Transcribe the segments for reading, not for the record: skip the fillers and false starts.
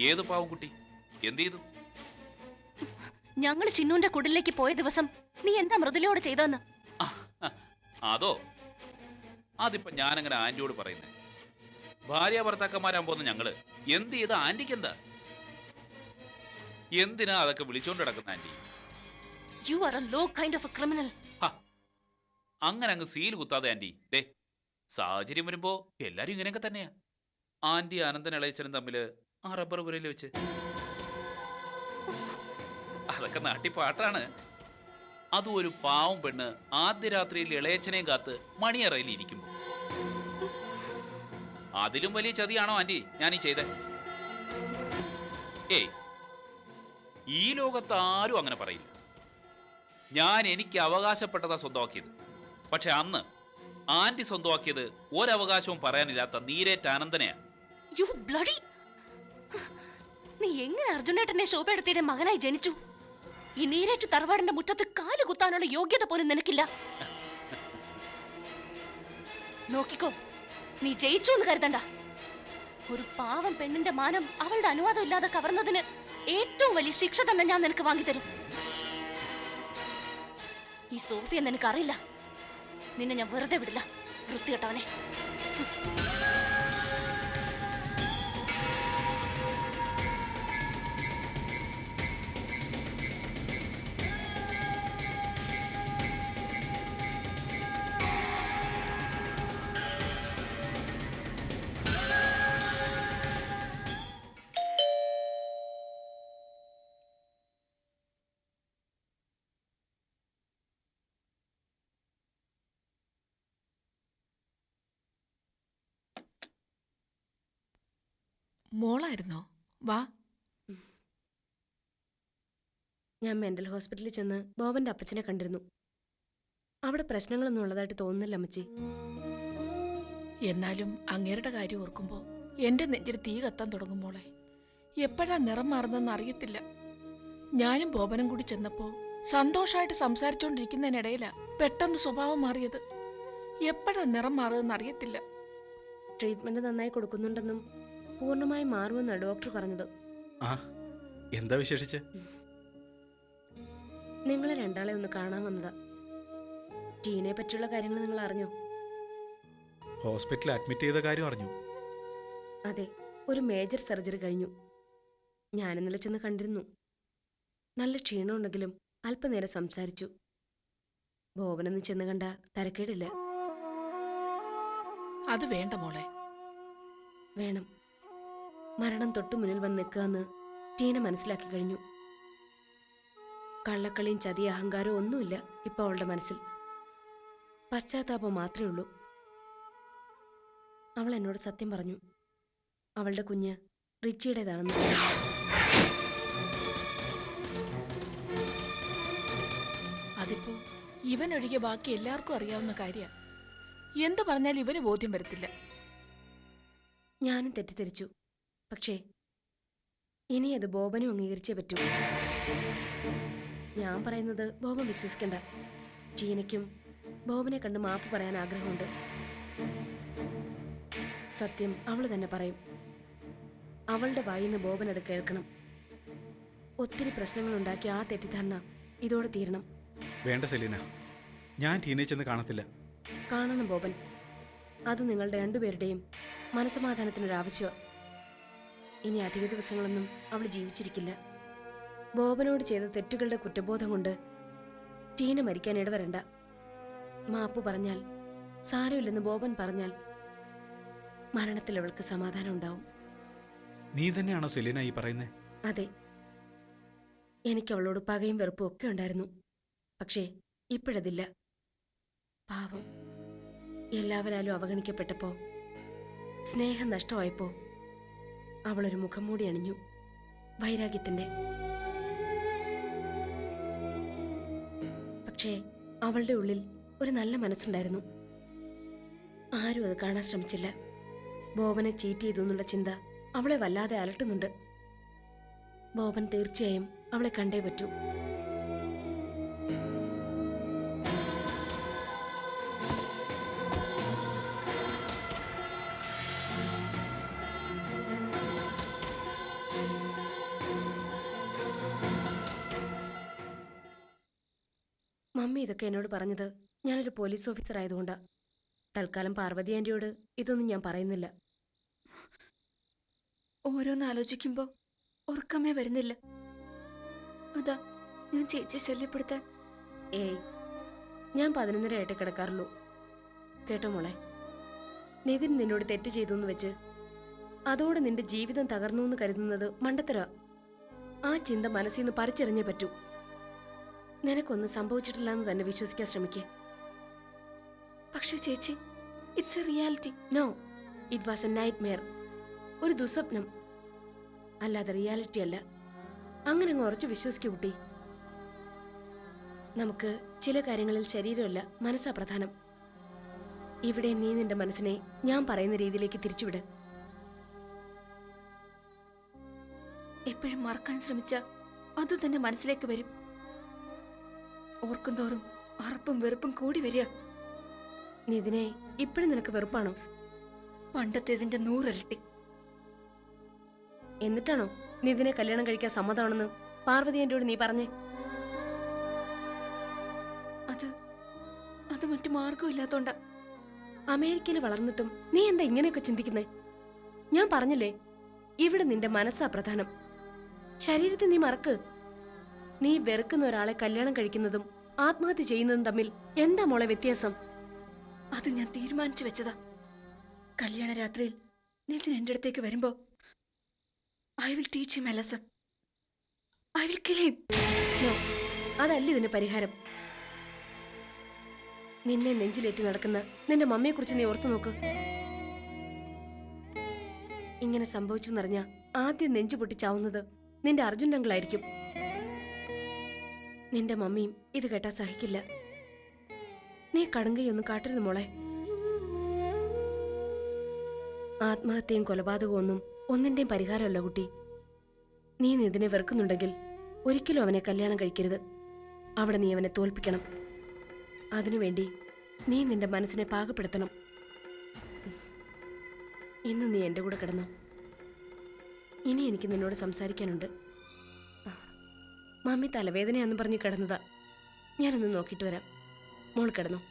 ഏത് പാവം കുട്ടി? എന്ത് ചെയ്തു? ഞങ്ങൾ ചിന്നുവിന്റെ കുടിലേക്ക് പോയ ദിവസം നീ എന്താ മൃദുലയോട് ചെയ്തതെന്ന്? ആ, ആ, അതോ? അതിപ്പോ ഞാനങ്ങനെ ആന്റിയോട് പറയുന്നേ. ഭാര്യ ഭർത്താക്കന്മാരാകുമ്പോന്ന് ഞങ്ങള് എന്ത് ചെയ്ത ആന്റിക്ക് എന്താ? എന്തിനാ അതൊക്കെ വിളിച്ചോണ്ട് കിടക്കുന്ന aunty? You are a low kind of a criminal. അങ്ങനെ അങ്ങ് സീൽ കുത്താതെ ആന്റി. ദേ, സാഹചര്യം വരുമ്പോ എല്ലാരും ഇങ്ങനെയൊക്കെ തന്നെയാ. ആന്റി അനന്തൻ ഇളയച്ചനും തമ്മില് ആ റബ്ബർ പുരയിൽ വെച്ച് അതൊക്കെ നാട്ടിപ്പാട്ടാണ്. അതും ഒരു പാവം പെണ്ണ് ആദ്യ രാത്രിയിൽ ഇളയച്ചനെയും കാത്ത് മണിയറയിൽ ഇരിക്കുമ്പോ. അതിലും വലിയ ചതിയാണോ ആന്റി ഞാൻ ഈ ചെയ്തേ? ഏയ്, ഈ ലോകത്ത് ആരും അങ്ങനെ പറയില്ല. ഞാൻ എനിക്ക് അവകാശപ്പെട്ടതാ സ്വന്തമാക്കിയത്. പക്ഷെ അന്ന് ആന്റി സ്വന്തമാക്കിയത് ഒരവകാശവും പറയാനില്ലാത്ത നീരേറ്റ അനന്തനെയാ. You bloody! നീ എങ്ങനെ അർജുനേട്ടനെ ശോഭയെടുത്തിയുടെ മകനായി ജനിച്ചു? ഈ നീരേറ്റ് തറവാടിന്റെ മുറ്റത്ത് കാല് കുത്താനുള്ള യോഗ്യത പോലും നിനക്കില്ല. നോക്കിക്കോ, നീ ജയിച്ചു എന്ന് കരുതണ്ട. ഒരു പാവം പെണ്ണിന്റെ മാനം അവളുടെ അനുവാദം ഇല്ലാതെ കവർന്നതിന് ഏറ്റവും വലിയ ശിക്ഷ തന്നെ ഞാൻ നിനക്ക് വാങ്ങിത്തരും. ഈ സോഫിയ നിനക്കറിയില്ല. നിന്നെ ഞാൻ വെറുതെ വിടില്ല, വൃത്തികെട്ടവനെ. മോളായിരുന്നോ? വാ. ഞാൻ മെന്റൽ ഹോസ്പിറ്റലിൽ ചെന്ന് ബോബന്റെ അപ്പച്ചനെ കണ്ടിരുന്നു. അവിടെ പ്രശ്നങ്ങളൊന്നും ഉള്ളതായിട്ട് തോന്നുന്നില്ല അമ്മച്ചി. എന്നാലും അങ്ങേരുടെ കാര്യം ഓർക്കുമ്പോ എന്റെ നെഞ്ചിൽ തീ കത്താൻ തുടങ്ങും മോളെ. എപ്പോഴാ നിറം മാറുന്നെന്ന് അറിയത്തില്ല. ഞാനും ബോബനും കൂടി ചെന്നപ്പോ സന്തോഷമായിട്ട് സംസാരിച്ചോണ്ടിരിക്കുന്നതിനിടയിലാ പെട്ടെന്ന് സ്വഭാവം മാറിയത്. എപ്പോഴാ നിറം മാറുതെന്ന് അറിയത്തില്ല. ട്രീറ്റ്മെന്റ് നന്നായി കൊടുക്കുന്നുണ്ടെന്നും പൂർണ്ണമായി മാറുമെന്നാണ് ഡോക്ടർ പറഞ്ഞത്. ആ, എന്താ വിശേഷിച്ച്? നിങ്ങളെ രണ്ടാളെ ഒന്ന് കാണാൻ വന്നതാ. ടീനെ പറ്റിയുള്ള കാര്യങ്ങൾ നിങ്ങൾ അറിഞ്ഞോ? ഹോസ്പിറ്റലിൽ അഡ്മിറ്റ് ചെയ്ത കാര്യം അറിഞ്ഞു. അതെ, ഒരു മേജർ സർജറി കഴിഞ്ഞു. ഞാൻ ഇന്നലെ ചെന്ന് കണ്ടിരുന്നു. നല്ല ക്ഷീണമുണ്ടെങ്കിലും അല്പനേരം സംസാരിച്ചു. ബോബനൊന്ന് ചെന്ന് കണ്ട തരക്കേടില്ല. അത് വേണ്ട മോളെ. വേണം. മരണം തൊട്ടു മുന്നിൽ വന്ന് നിൽക്കാന്ന് ടീന മനസ്സിലാക്കി കഴിഞ്ഞു. കള്ളക്കളിയും ചതി അഹങ്കാരവും ഒന്നുമില്ല ഇപ്പൊ അവളുടെ മനസ്സിൽ. പശ്ചാത്താപം മാത്രമേ ഉള്ളൂ. അവൾ എന്നോട് സത്യം പറഞ്ഞു. അവളുടെ കുഞ്ഞ് റിച്ചിയുടേതാണെന്ന്. അതിപ്പോ ഇവനൊഴികെ ബാക്കി എല്ലാവർക്കും അറിയാവുന്ന കാര്യ. എന്തു പറഞ്ഞാലും ഇവന് ബോധ്യം വരത്തില്ല. ഞാനും തെറ്റിദ്ധരിച്ചു. പക്ഷേ ഇനി അത് ബോബനും അംഗീകരിച്ചേ പറ്റൂ. ഞാൻ പറയുന്നത് ബോബൻ വിശ്വസിക്കണ്ട. ടീനയ്ക്കും ബോബനെ കണ്ട് മാപ്പ് പറയാൻ ആഗ്രഹമുണ്ട്. സത്യം അവൾ തന്നെ പറയും. അവളുടെ വായിന്ന് ബോബൻ അത് കേൾക്കണം. ഒത്തിരി പ്രശ്നങ്ങൾ ഉണ്ടാക്കിയ ആ തെറ്റിദ്ധാരണ ഇതോടെ തീരണം. വേണ്ട സെലീന, ഞാൻ ടീനെ ചെന്ന് കാണത്തില്ല. കാണണം ബോബൻ. അത് നിങ്ങളുടെ രണ്ടുപേരുടെയും മനസ്സമാധാനത്തിനൊരാവശ്യമാണ്. ഇനി അധിക ദിവസങ്ങളൊന്നും അവൾ ജീവിച്ചിരിക്കില്ല. ബോബനോട് ചെയ്ത തെറ്റുകളുടെ കുറ്റബോധം കൊണ്ട് ടീന മരിക്കാൻ ഇടവരണ്ട. മാപ്പു പറഞ്ഞാൽ, സാരമില്ലെന്ന് ബോബൻ പറഞ്ഞാൽ മരണത്തിൽ അവൾക്ക് സമാധാനം ഉണ്ടാവും. നീ തന്നെയാണോ സെലീന ഈ പറയുന്നേ? അതെ, എനിക്ക് അവളോട് പകയും വെറുപ്പും ഒക്കെ ഉണ്ടായിരുന്നു. പക്ഷേ ഇപ്പോഴതില്ല. പാവം, എല്ലാവരാലും അവഗണിക്കപ്പെട്ടപ്പോ, സ്നേഹം നഷ്ടമായപ്പോ അവളൊരു മുഖം മൂടി അണിഞ്ഞു, വൈരാഗ്യത്തിന്റെ. പക്ഷേ അവളുടെ ഉള്ളിൽ ഒരു നല്ല മനസ്സുണ്ടായിരുന്നു. ആരും അത് കാണാൻ ശ്രമിച്ചില്ല. ബോബനെ ചീറ്റ് ചെയ്തു എന്നുള്ള ചിന്ത അവളെ വല്ലാതെ അലട്ടുന്നുണ്ട്. ബോബൻ തീർച്ചയായും അവളെ കണ്ടേ പറ്റൂ. മമ്മി ഇതൊക്കെ എന്നോട് പറഞ്ഞത് ഞാനൊരു പോലീസ് ഓഫീസർ ആയതുകൊണ്ടാ. തൽക്കാലം പാർവതി ആന്റിയോട് ഇതൊന്നും ഞാൻ പറയുന്നില്ല. ഓരോന്ന് ആലോചിക്കുമ്പോ ഉറക്കമേ വരുന്നില്ല. അതാ ഞാൻ ചേച്ചിയെ ശല്യപ്പെടുത്താൻ. ഏയ്, ഞാൻ 11:30 ആയിട്ടേ കിടക്കാറുള്ളൂ. കേട്ടോ മോളെ, നിതിൻ നിന്നോട് തെറ്റ് ചെയ്തു എന്ന് വെച്ച് അതോടെ നിന്റെ ജീവിതം തകർന്നു എന്ന് കരുതുന്നത് മണ്ടത്തരാ. ആ ചിന്ത മനസ്സിൽ നിന്ന് പറിച്ചെറിഞ്ഞേ പറ്റൂ. നിനക്കൊന്നും സംഭവിച്ചിട്ടില്ല എന്ന് തന്നെ വിശ്വസിക്കാൻ ശ്രമിക്കേ. പക്ഷെ ചേച്ചി, it's a reality. No, it was a nightmare, ഒരു ദുസ്വപ്നം, അല്ലാതെ റിയാലിറ്റി അല്ല. അങ്ങനെ അങ്ങ് ഉറച്ചു വിശ്വസിക്കൂ കുട്ടി. നമുക്ക് ചില കാര്യങ്ങളിൽ ശരീരമല്ല മനസ്സാ പ്രധാനം. ഇവിടെ നീ നിന്റെ മനസ്സിനെ ഞാൻ പറയുന്ന രീതിയിലേക്ക് തിരിച്ചുവിട്. എപ്പോഴും മറക്കാൻ ശ്രമിച്ച അത് തന്നെ മനസ്സിലേക്ക് വരും. ഓർക്കും തോറും അറപ്പും വെറുപ്പും കൂടി വരിക. നിതിനെ ഇപ്പോഴും നിനക്ക് വെറുപ്പാണോ? പണ്ടത്തേതിന്റെ 100 ഇരട്ടി. എന്നിട്ടാണോ നിതിനെ കല്യാണം കഴിക്കാൻ സമ്മതമാണെന്ന് പാർവതി എന്റെയോട് നീ പറഞ്ഞേ? അത് മറ്റു മാർഗമില്ലാത്തോണ്ടാ. അമേരിക്കയിൽ വളർന്നിട്ടും നീ എന്താ ഇങ്ങനെയൊക്കെ ചിന്തിക്കുന്നേ? ഞാൻ പറഞ്ഞില്ലേ, ഇവിടെ നിന്റെ മനസ്സാ പ്രധാനം. ശരീരത്തെ നീ മറക്ക്. നീ വെറുക്കുന്ന ഒരാളെ കല്യാണം കഴിക്കുന്നതും ആത്മഹത്യ ചെയ്യുന്നതും തമ്മിൽ എന്താ മോളെ വ്യത്യാസം? അത് ഞാൻ തീരുമാനിച്ചു വെച്ചതാ. കല്യാണ രാത്രിയിൽ നിതിൻ എന്റെ അടുത്തേക്ക് വരുമ്പോ I will teach him a lesson. I will kill him. No, അതല്ല ഇതിന് പരിഹാരം. നിന്നെ നെഞ്ചിലേറ്റി നടക്കുന്ന നിന്റെ മമ്മിയെക്കുറിച്ച് നീ ഓർത്തു നോക്ക്. ഇങ്ങനെ സംഭവിച്ചു എന്നറിഞ്ഞ ആദ്യം നെഞ്ചു പൊട്ടിച്ചാവുന്നത് നിന്റെ അർജുൻ അങ്കിളായിരിക്കും. നിന്റെ മമ്മിയും ഇത് കേട്ടാ സഹിക്കില്ല. നീ കടുങ്കയൊന്നും കാട്ടരുത് മോളെ. ആത്മഹത്യയും കൊലപാതകവും ഒന്നും ഒന്നിന്റെയും പരിഹാരമല്ല കുട്ടി. നീ നിതിനെ വെറുക്കുന്നുണ്ടെങ്കിൽ ഒരിക്കലും അവനെ കല്യാണം കഴിക്കരുത്. അവിടെ നീ അവനെ തോൽപ്പിക്കണം. അതിനുവേണ്ടി നീ നിന്റെ മനസ്സിനെ പാകപ്പെടുത്തണം. ഇന്ന് നീ എൻ്റെ കൂടെ കിടന്നോ. ഇനി എനിക്ക് നിന്നോട് സംസാരിക്കാനുണ്ട്. മമ്മി തലവേദനയാന്ന് പറഞ്ഞ് കിടന്നതാ. ഞാനൊന്ന് നോക്കിയിട്ട് വരാം. മോൾ കിടന്നോ.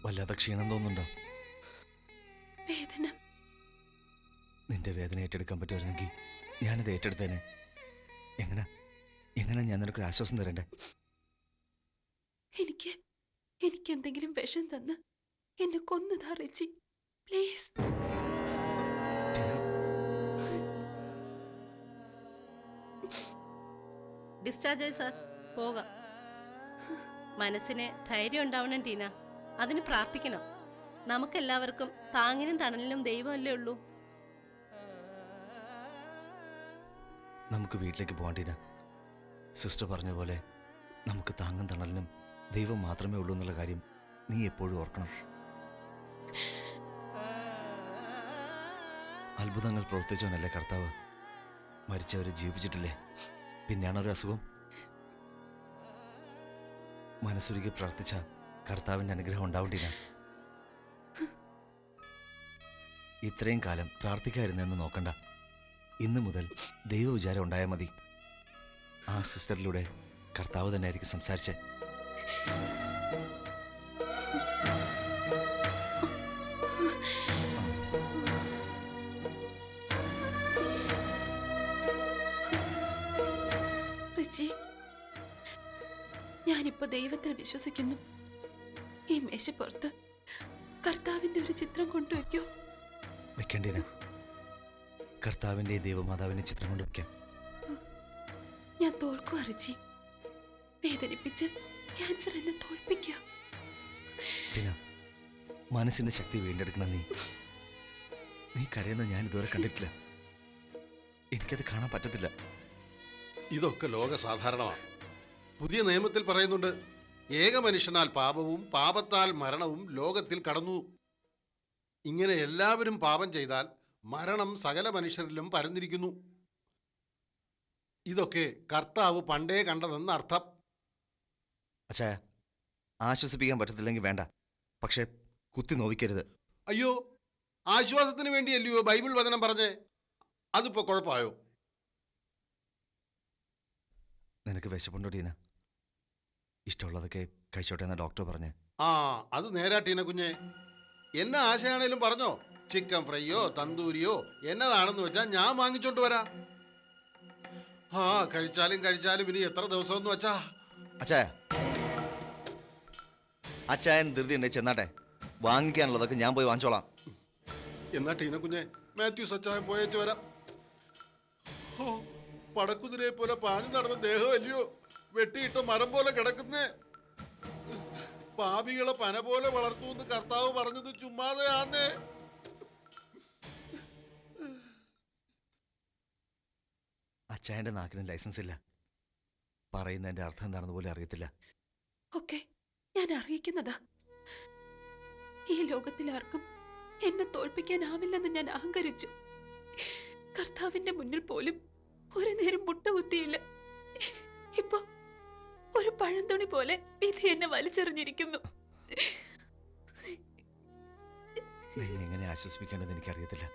വല്ലാതെ ക്ഷീണം തോന്നുന്നുണ്ടോ? വേദന. നിന്റെ വേദന ഏറ്റെടുക്കാൻ പറ്റുമായിരുന്നെങ്കിൽ ഞാനത് ഏറ്റെടുത്തേനെ. എങ്ങനെ ഞാൻ നിനക്കൊരു ആശ്വാസം തരണ്ടേ? എനിക്ക് എന്തെങ്കിലും വിഷം തന്ന് എന്നെ കൊന്നതാ റിച്ചി. പ്ലീസ്. ഡിസ്ചാർജ് ആയി സാർ, പോകാം. മനസ്സിന് ധൈര്യം ഉണ്ടാവണം ടീന. അതിന് പ്രാർത്ഥിക്കണം. നമുക്കെല്ലാവർക്കും താങ്ങിനും തണലിനും ദൈവമല്ലേ ഉള്ളൂ. നമുക്ക് വീട്ടിലേക്ക് പോകാൻ ടീന. സിസ്റ്റർ പറഞ്ഞ പോലെ നമുക്ക് താങ്ങും തണലിനും ദൈവം മാത്രമേ ഉള്ളൂ എന്നുള്ള കാര്യം നീ എപ്പോഴും ഓർക്കണം. അത്ഭുതങ്ങൾ പ്രവർത്തിച്ചവനല്ലേ കർത്താവ്. മരിച്ചവരെ ജീവിപ്പിച്ചിട്ടില്ലേ? പിന്നെയാണ് ഒരു അസുഖം. മനസ്സൊരുക്കി പ്രാർത്ഥിച്ച കർത്താവിൻ്റെ അനുഗ്രഹം ഉണ്ടാവണ്ടില്ല. ഇത്രയും കാലം പ്രാർത്ഥിക്കാതിരുന്നെന്ന് നോക്കണ്ട. ഇന്നു മുതൽ ദൈവവിചാരം ഉണ്ടായാൽ മതി. ആ സിസ്റ്ററിലൂടെ കർത്താവ് തന്നെ ആയിരിക്കും സംസാരിച്ചേ. റിച്ചി, ഞാനിപ്പോ ദൈവത്തിൽ വിശ്വസിക്കുന്നു. ഈ മേശപ്പുറത്ത് കർത്താവിന്റെ ഒരു ചിത്രം കൊണ്ടുവയ്ക്കോ? വെക്കേണ്ടിന. കർത്താവിന്റെ ദൈവമാതാവിന്റെ ചിത്രം കൊണ്ട് വെക്കാം. ഞാൻ തോൽക്കുക റിച്ചി. വേദനിപ്പിച്ച് ക്യാൻസർ എന്നെ തോൽപ്പിക്കുക. മനസ്സിന്റെ ശക്തി വീണ്ടെടുക്കണം. നീ കരയുന്ന ഞാൻ ഇതുവരെ കണ്ടിട്ടില്ല. എനിക്കത് കാണാൻ പറ്റത്തില്ല. ഇതൊക്കെ ലോക സാധാരണമാണ്. പുതിയ നിയമത്തിൽ പറയുന്നുണ്ട്, ഏക മനുഷ്യനാൽ പാപവും പാപത്താൽ മരണവും ലോകത്തിൽ കടന്നു. ഇങ്ങനെ എല്ലാവരും പാപം ചെയ്താൽ മരണം സകല മനുഷ്യരിലും പരന്നിരിക്കുന്നു. ഇതൊക്കെ കർത്താവ് പണ്ടേ കണ്ടതെന്ന് അർത്ഥം. അച്ചായ, ആശ്വസിപ്പിക്കാൻ പറ്റത്തില്ലെങ്കിൽ വേണ്ട, പക്ഷെ കുത്തി നോവിക്കരുത്. അയ്യോ, ആശ്വാസത്തിന് വേണ്ടിയല്ലയോ ബൈബിൾ വചനം പറഞ്ഞേ? അതിപ്പോ കുഴപ്പമായോ? നിനക്ക് വിശപ്പുണ്ടോ ടീന? ഇഷ്ടമുള്ളതൊക്കെ കഴിച്ചോട്ടെ എന്നാ ഡോക്ടർ പറഞ്ഞേ. ആ, അത് നേരാ ടീന കുഞ്ഞെ. എന്നെ ആശയാണേലും പറഞ്ഞോ. ചിക്കൻ ഫ്രൈയോ തന്തൂരിയോ എന്നതാണെന്ന് വെച്ചാൽ ഞാൻ വാങ്ങിച്ചോണ്ട് വരാം. ആ, കഴിച്ചാലും ഇനി എത്ര ദിവസം എന്ന് വെച്ചാ. അച്ചായ, അച്ചായൻ ധൃതി ഉണ്ടെ ചെന്നാട്ടെ. വാങ്ങിക്കാനുള്ളതൊക്കെ ഞാൻ പോയി വാങ്ങിച്ചോളാം. എന്നാ ടീന കുഞ്ഞെ, മാത്യൂസ് അച്ചായൻ പോയേച്ച് വരാം. ഓ, പടക്കുതിരയെ പോലെ പാഞ്ഞു നടന്ന ദേഹമല്ലയോ വെട്ടിയിട്ട മരം പോലെ കിടക്കുന്നേ. പാപികളെ പന പോലെ വളർത്തുമെന്ന് കർത്താവ് പറഞ്ഞത് ചുമ്മാതെയാന്നേ. അച്ചായന്റെ നാക്കിന് ലൈസൻസ് ഇല്ല. പറയുന്നതിന്റെ അർത്ഥം എന്താണെന്ന് പോലും അറിയത്തില്ല. ഒക്കെ ഞാൻ അറിയിക്കുന്നതാ. ഈ ലോകത്തിൽ ആർക്കും എന്നെ തോൽപ്പിക്കാനാവില്ലെന്ന് ഞാൻ അഹങ്കരിച്ചു. കർത്താവിന്റെ മുന്നിൽ പോലും ഒരു നേരം മുട്ടുകുത്തിയില്ല. ഇപ്പൊ ഒരു പഴന്തുണി പോലെ വിധി എന്നെ വലിച്ചെറിഞ്ഞിരിക്കുന്നു. നിന്നെ എങ്ങനെ ആശ്വസിപ്പിക്കേണ്ടത് എനിക്കറിയത്തില്ല.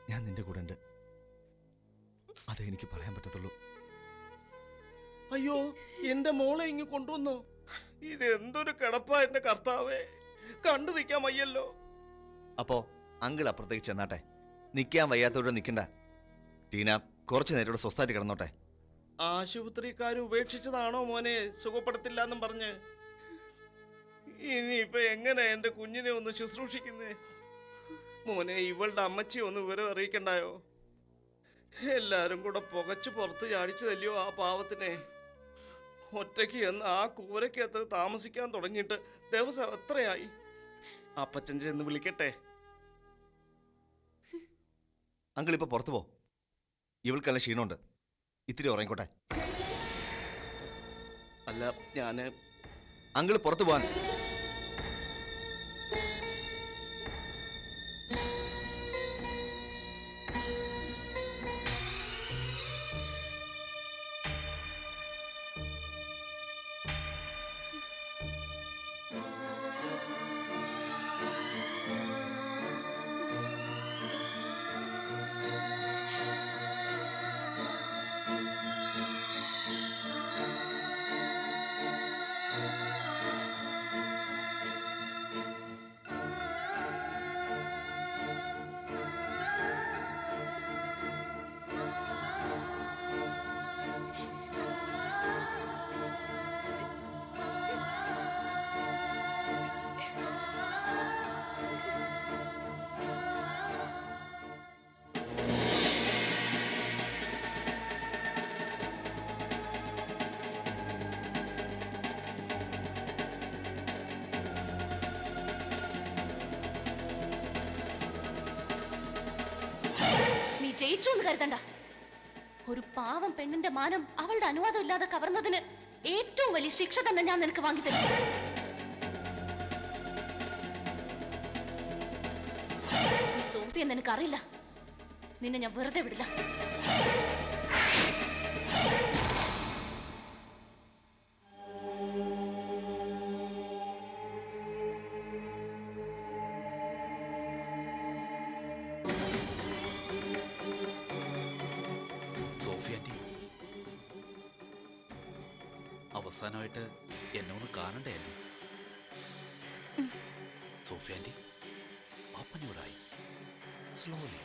ഞാൻ നിന്റെ കൂടെ ഉണ്ട്. അതേ എനിക്ക് പറയാൻ പറ്റത്തുള്ളൂ. അയ്യോ, എന്റെ മോളെ ഇങ്ങ് കൊണ്ടുവന്നോ? ഇത് എന്തൊരു കിടപ്പാ എന്റെ കർത്താവേ, കണ്ടു നിൽക്കാൻ വയ്യല്ലോ. അപ്പോ അങ്കിൾ അപ്പുറത്തേക്ക് ചെന്നാട്ടെ. നിൽക്കാൻ വയ്യാത്തവരോട് നിൽക്കണ്ട. ടീന കുറച്ചു നേരം ഇവിടെ സ്വസ്ഥായിട്ട് കിടന്നോട്ടെ. ആശുപത്രിക്കാർ ഉപേക്ഷിച്ചതാണോ മോനെ സുഖപ്പെടുത്തില്ല എന്നും പറഞ്ഞ്? ഇനിയിപ്പൊ എങ്ങനെ എന്റെ കുഞ്ഞിനെ ഒന്ന് ശുശ്രൂഷിക്കുന്നേ? മോനെ, ഇവളുടെ അമ്മച്ചി ഒന്ന് വിവരം അറിയിക്കണ്ടായോ? എല്ലാരും കൂടെ പുകച്ചു പുറത്ത് ചാടിച്ചതല്ലയോ ആ പാവത്തിനെ. ഒറ്റയ്ക്ക് എന്ന് ആ കൂരക്കകത്ത് താമസിക്കാൻ തുടങ്ങിയിട്ട് ദിവസം എത്രയായി? അപ്പച്ചൻ ചെന്ന് വിളിക്കട്ടെ. അങ്കിൾ ഇപ്പൊ പുറത്തു പോ. ഇവൾക്കെല്ലാം ക്ഷീണമുണ്ട്. ഇത്തിരി ഉറങ്ങിക്കോട്ടെ. അല്ല, ഞാന് അങ്കിൾ പുറത്തു പോവാൻ. ജയിച്ചു എന്ന് കരുതണ്ട. ഒരു പാവം പെണ്ണിന്റെ മാനം അവളുടെ അനുവാദം ഇല്ലാതെ കവർന്നതിന് ഏറ്റവും വലിയ ശിക്ഷ തന്നെ ഞാൻ നിനക്ക് വാങ്ങിത്തരും. ഈ സോഫിയ നിനക്കറിയില്ല. നിന്നെ ഞാൻ വെറുതെ വിടില്ല. അവസാനമായിട്ട് എന്നെ ഒന്ന് കാണണ്ടേ അല്ലേ? Sophia aunty, open your eyes slowly.